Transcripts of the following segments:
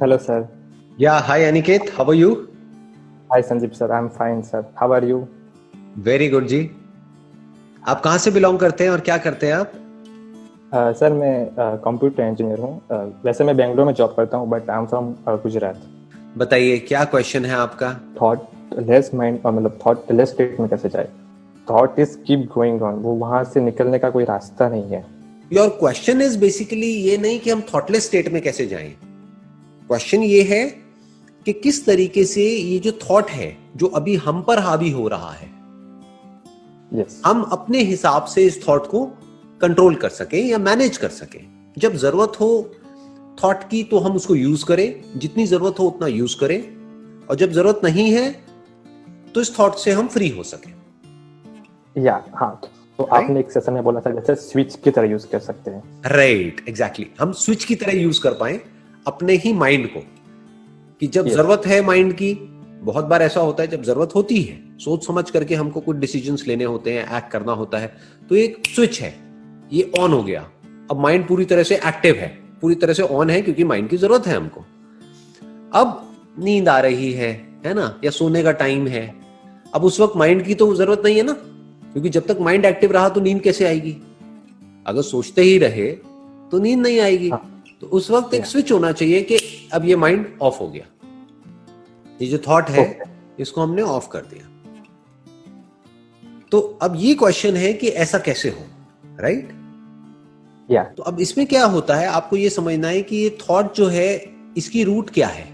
Hello, sir. Yeah, hi Aniket, how are you? Hi, Sanjeev, sir. I'm fine, sir. How are you? Very good जी। आप कहाँ से belong करते हैं और क्या करते हैं आप? सर मैं कंप्यूटर इंजीनियर हूँ। वैसे मैं बेंगलोर में जॉब करता हूँ, but I am from Gujarat. बताइए क्या क्वेश्चन है आपका? थॉट लेस माइंड, मतलब थॉट लेस स्टेट में कैसे जाए? Thought is keep going on, वो वहां से निकलने का कोई रास्ता नहीं है। योर क्वेश्चन इज बेसिकली ये नहीं कि हम थॉटलेस स्टेट में कैसे जाएं। क्वेश्चन ये है कि किस तरीके से ये जो थॉट है जो अभी हम पर हावी हो रहा है, यस। हम अपने हिसाब से इस थॉट को कंट्रोल कर सकें या मैनेज कर सकें। जब जरूरत हो थॉट की तो हम उसको यूज करें, जितनी जरूरत हो उतना यूज करें, और जब जरूरत नहीं है तो इस थॉट से हम फ्री हो सकें। या हाँ, तो राइट आपने एक सेशन में बोला था जैसे स्विच की तरह यूज कर सकते हैं। राइट एग्जैक्टली, हम स्विच की तरह यूज कर पाए अपने ही माइंड को, कि जब यस। जरूरत है माइंड की। बहुत बार ऐसा होता है जब जरूरत होती है, सोच समझ करके हमको कुछ डिसीजंस लेने होते हैं, एक्ट करना होता है, तो एक स्विच है, ये ऑन हो गया। अब माइंड पूरी तरह से एक्टिव है, पूरी तरह से ऑन है, क्योंकि माइंड की जरूरत है हमको। अब नींद आ रही है ना, या सोने का टाइम है, अब उस वक्त माइंड की तो जरूरत नहीं है ना, क्योंकि जब तक माइंड एक्टिव रहा तो नींद कैसे आएगी? अगर सोचते ही रहे तो नींद नहीं आएगी। हाँ। तो उस वक्त एक या। स्विच होना चाहिए कि अब ये माइंड ऑफ हो गया, ये जो थॉट है ओके। इसको हमने ऑफ कर दिया। तो अब ये क्वेश्चन है कि ऐसा कैसे हो, राइट? या। तो अब इसमें क्या होता है, आपको ये समझना है कि ये थॉट जो है इसकी रूट क्या है।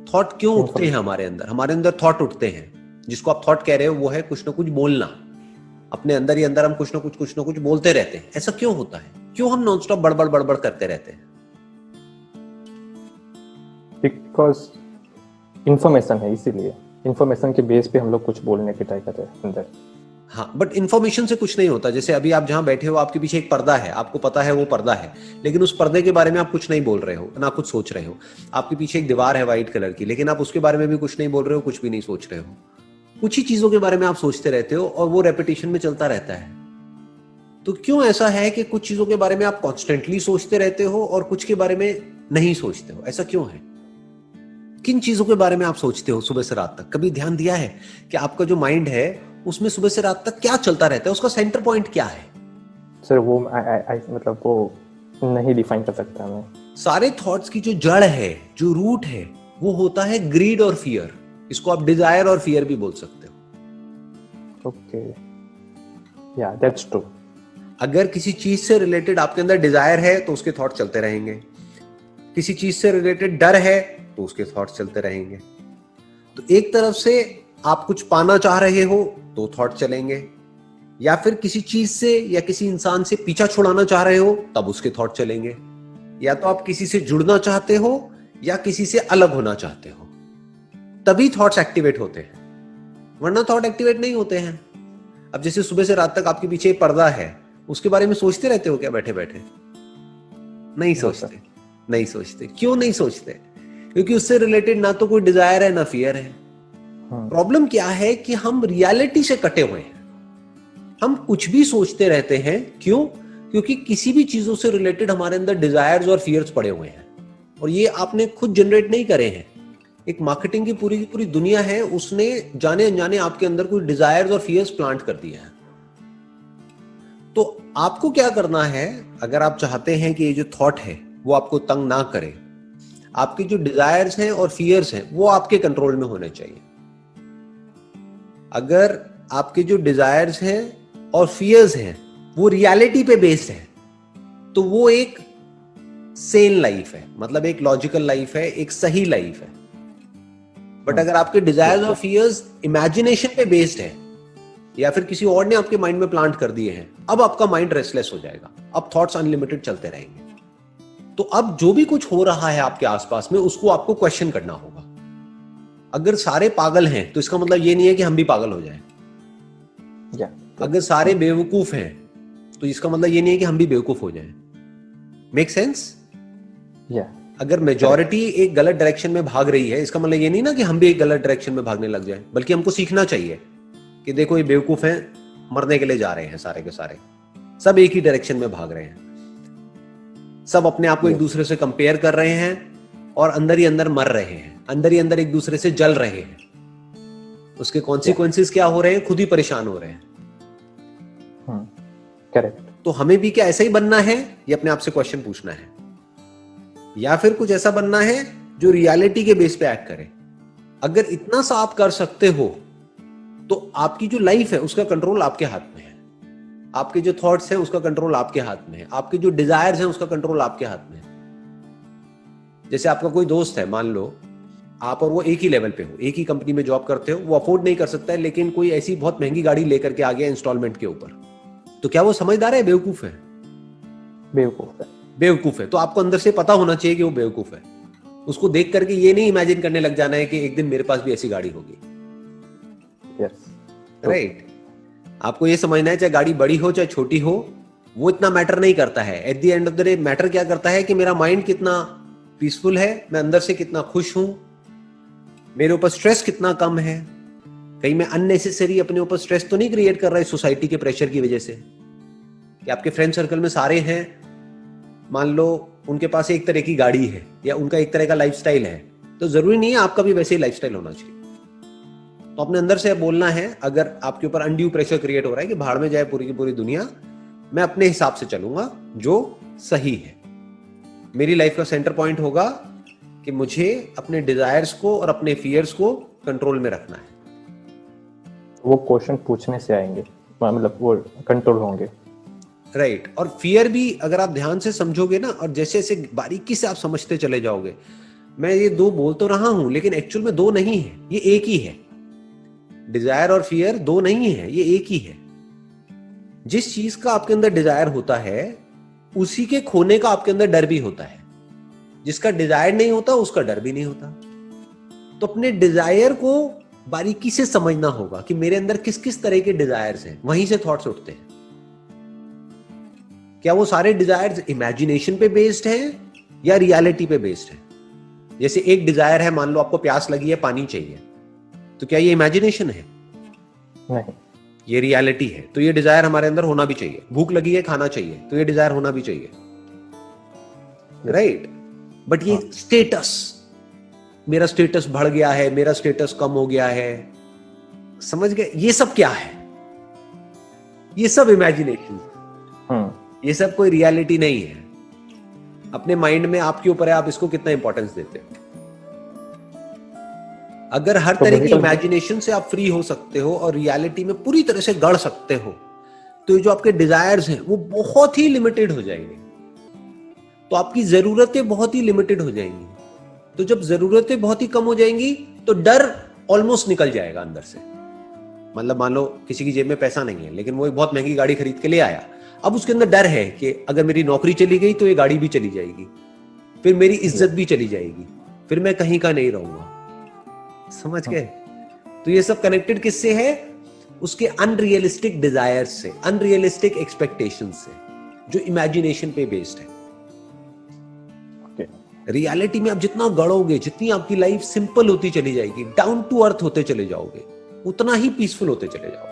थॉट क्यों उठते हैं इंफॉर्मेशन। हमारे अंदर? हमारे अंदर थॉट उठते हैं, जिसको आप थॉट कह रहे हो वो है कुछ ना कुछ बोलना। अपने अंदर ही अंदर हम कुछ ना कुछ बोलते रहते हैं। ऐसा क्यों होता है? क्यों हम नॉन स्टॉप बड़बड़ बड़बड़ करते रहते हैं? बिकॉज इंफॉर्मेशन है, इसीलिए इंफॉर्मेशन के बेस पे हम लोग कुछ बोलने की ट्राई कर रहे हैं अंदर। हाँ, बट इंफॉर्मेशन से कुछ नहीं होता। जैसे अभी आप जहां बैठे हो, आपके पीछे एक पर्दा है, आपको पता है वो पर्दा है, लेकिन उस पर्दे के बारे में आप कुछ नहीं बोल रहे हो, ना कुछ सोच रहे हो। आपके पीछे एक दीवार है व्हाइट कलर की, लेकिन आप उसके बारे में भी कुछ नहीं बोल रहे हो, कुछ भी नहीं सोच रहे हो। कुछ ही चीजों के बारे में आप सोचते रहते हो और वो रेपिटेशन में चलता रहता है। तो क्यों ऐसा है कि कुछ चीजों के बारे में आप कॉन्स्टेंटली सोचते रहते हो और कुछ के बारे में नहीं सोचते हो? ऐसा क्यों है? किन चीजों के बारे में आप सोचते हो सुबह से रात तक? कभी ध्यान दिया है कि आपका जो माइंड है उसमें सुबह से रात तक क्या चलता रहता है? उसका सेंटर पॉइंट क्या है? सर वो मतलब वो नहीं डिफाइन कर सकता मैं। सारे थॉट्स की जो जड़ है, जो रूट है, वो होता है ग्रीड और फियर। इसको आप डिजायर और फियर भी बोल सकते हो। ओके। या दैट्स ट्रू। अगर किसी चीज से रिलेटेड आपके अंदर डिजायर है तो उसके थॉट चलते रहेंगे। किसी चीज से रिलेटेड डर है तो उसके थॉट्स चलते रहेंगे। तो एक तरफ से आप कुछ पाना चाह रहे हो तो थॉट चलेंगे, या फिर किसी चीज से या किसी इंसान से पीछा छुड़ाना चाह रहे हो तब उसके थॉट चलेंगे। या तो आप किसी से जुड़ना चाहते हो या किसी से अलग होना चाहते हो, तभी थॉट्स एक्टिवेट होते हैं, वरना थॉट एक्टिवेट नहीं होते हैं। अब जैसे सुबह से रात तक आपके पीछे एक पर्दा है, उसके बारे में सोचते रहते हो क्या बैठे बैठे? नहीं नो सर। सोचते। नहीं सोचते। क्यों नहीं सोचते? क्योंकि उससे रिलेटेड ना तो कोई डिजायर है ना फियर है। प्रॉब्लम क्या है कि हम रियलिटी से कटे हुए हैं। हम कुछ भी सोचते रहते हैं। क्यों? क्योंकि किसी भी चीजों से रिलेटेड हमारे अंदर डिजायर्स और फियर्स पड़े हुए हैं, और ये आपने खुद जनरेट नहीं करे हैं। एक मार्केटिंग की पूरी दुनिया है, उसने जाने अनजाने आपके अंदर कुछ डिजायर्स और फियर्स प्लांट कर दिए हैं। तो आपको क्या करना है, अगर आप चाहते हैं कि ये जो थॉट है वो आपको तंग ना करे, आपके जो डिजायर्स हैं और फियर्स हैं वो आपके कंट्रोल में होने चाहिए। अगर आपके जो डिजायर्स हैं और फियर्स हैं वो रियलिटी पे बेस्ड है, तो वो एक सेन लाइफ है, मतलब एक लॉजिकल लाइफ है, एक सही लाइफ है। बट अगर आपके डिजायर्स और फियर्स इमेजिनेशन पे बेस्ड है, या फिर किसी और ने आपके माइंड में प्लांट कर दिए हैं, अब आपका माइंड रेस्टलेस हो जाएगा। अब थॉट्स अनलिमिटेड चलते रहेंगे। तो अब जो भी कुछ हो रहा है आपके आसपास में, उसको आपको क्वेश्चन करना होगा। अगर सारे पागल हैं तो इसका मतलब ये नहीं है कि हम भी पागल हो जाएं। या। अगर सारे बेवकूफ हैं तो इसका मतलब ये नहीं है कि हम भी बेवकूफ हो जाएं। Make sense? या। अगर मेजॉरिटी एक गलत डायरेक्शन में भाग रही है, इसका मतलब ये नहीं ना कि हम भी एक गलत डायरेक्शन में भागने लग जाए, बल्कि हमको सीखना चाहिए कि देखो ये बेवकूफ हैं, मरने के लिए जा रहे हैं सारे के सारे, सब एक ही डायरेक्शन में भाग रहे हैं, सब अपने आप को एक दूसरे से कंपेयर कर रहे हैं, और अंदर ही अंदर मर रहे हैं, अंदर ही अंदर एक दूसरे से जल रहे हैं। उसके कॉन्सिक्वेंसेस क्या हो रहे हैं, खुद ही परेशान हो रहे हैं। करेक्ट। तो हमें भी क्या ऐसा ही बनना है, ये अपने आप से क्वेश्चन पूछना है, या फिर कुछ ऐसा बनना है जो रियलिटी के बेस पे एक्ट करे। अगर इतना सा आप कर सकते हो तो आपकी जो लाइफ है उसका कंट्रोल आपके हाथ में है, आपके जो थॉट्स हैं उसका कंट्रोल आपके हाथ में है, आपके जो डिजायर्स हैं उसका कंट्रोल आपके हाथ में है। जैसे आपका कोई दोस्त है, मान लो आप और वो एक ही लेवल पे हो, एक ही कंपनी में जॉब करते हो, वो अफोर्ड नहीं कर सकता है, लेकिन कोई ऐसी बहुत महंगी गाड़ी लेकर के आ गया इंस्टॉलमेंट के ऊपर, तो क्या वो समझदार है, बेवकूफ है? बेवकूफ है। बेवकूफ है। तो आपको अंदर से पता होना चाहिए कि वो बेवकूफ है। उसको देख करके ये नहीं इमेजिन करने लग जाना है कि एक दिन मेरे पास भी ऐसी गाड़ी होगी। राइट। आपको ये समझना है, चाहे गाड़ी बड़ी हो चाहे छोटी हो, वो इतना मैटर नहीं करता है। At the end of the day matter क्या करता है कि मेरा माइंड कितना पीसफुल है, मैं अंदर से कितना खुश हूं, मेरे ऊपर स्ट्रेस कितना कम है, कहीं मैं अननेसेसरी अपने ऊपर स्ट्रेस तो नहीं क्रिएट कर रहा है सोसाइटी के प्रेशर की वजह से। कि आपके फ्रेंड सर्कल में सारे हैं, मान लो उनके पास एक तरह की गाड़ी है या उनका एक तरह का लाइफस्टाइल है, तो जरूरी नहीं है आपका भी वैसे ही लाइफस्टाइल होना चाहिए। तो अपने अंदर से बोलना है, अगर आपके ऊपर अनड्यू प्रेशर क्रिएट हो रहा है कि भाड़ में जाए पूरी की पूरी दुनिया, मैं अपने हिसाब से चलूंगा जो सही है। मेरी लाइफ का सेंटर पॉइंट होगा कि मुझे अपने डिजायर्स को और अपने फियर्स को कंट्रोल में रखना है। वो क्वेश्चन पूछने से आएंगे, मतलब वो कंट्रोल होंगे। राइट। और फियर भी अगर आप ध्यान से समझोगे ना, और जैसे जैसे बारीकी से आप समझते चले जाओगे, मैं ये दो बोल तो रहा हूं लेकिन एक्चुअल में दो नहीं है, ये एक ही है। डिजायर और फियर दो नहीं है, ये एक ही है। जिस चीज का आपके अंदर डिजायर होता है उसी के खोने का आपके अंदर डर भी होता है। जिसका डिजायर नहीं होता उसका डर भी नहीं होता। तो अपने डिजायर को बारीकी से समझना होगा कि मेरे अंदर किस किस तरह के डिजायर्स हैं, वहीं से थॉट्स उठते हैं। क्या वो सारे डिजायर्स इमेजिनेशन पे बेस्ड हैं या रियलिटी पे बेस्ड है? जैसे एक डिजायर है, मान लो आपको प्यास लगी है, पानी चाहिए, तो क्या ये इमेजिनेशन है? नहीं, ये रियलिटी है। तो ये डिजायर हमारे अंदर होना भी चाहिए। भूख लगी है, खाना चाहिए, तो ये डिजायर होना भी चाहिए। राइट। बट ये स्टेटस, मेरा स्टेटस बढ़ गया है, मेरा स्टेटस कम हो गया है, समझ गए? ये सब क्या है? ये सब इमेजिनेशन, ये सब कोई रियलिटी नहीं है। अपने माइंड में आपके ऊपर है, आप इसको कितना इंपॉर्टेंस देते हो। अगर हर तरह की इमेजिनेशन से आप फ्री हो सकते हो और रियलिटी में पूरी तरह से गढ़ सकते हो, तो ये जो आपके डिजायर्स हैं वो बहुत ही लिमिटेड हो जाएंगे। तो आपकी जरूरतें बहुत ही लिमिटेड हो जाएंगी। तो जब जरूरतें बहुत ही कम हो जाएंगी तो डर ऑलमोस्ट निकल जाएगा अंदर से। मतलब मान लो किसी की जेब में पैसा नहीं है लेकिन वो एक बहुत महंगी गाड़ी खरीद के ले आया। अब उसके अंदर डर है कि अगर मेरी नौकरी चली गई तो ये गाड़ी भी चली जाएगी, फिर मेरी इज्जत भी चली जाएगी, फिर मैं कहीं का नहीं रहूंगा। समझ गए? तो ये सब कनेक्टेड किससे है? उसके अनरियलिस्टिक डिजायर्स से, अनरियलिस्टिक एक्सपेक्टेशंस से, जो इमेजिनेशन पे बेस्ड है। रियलिटी में आप जितना गढ़ोगे, जितनी आपकी लाइफ सिंपल होती चली जाएगी, डाउन टू अर्थ होते चले जाओगे, उतना ही पीसफुल होते चले जाओगे।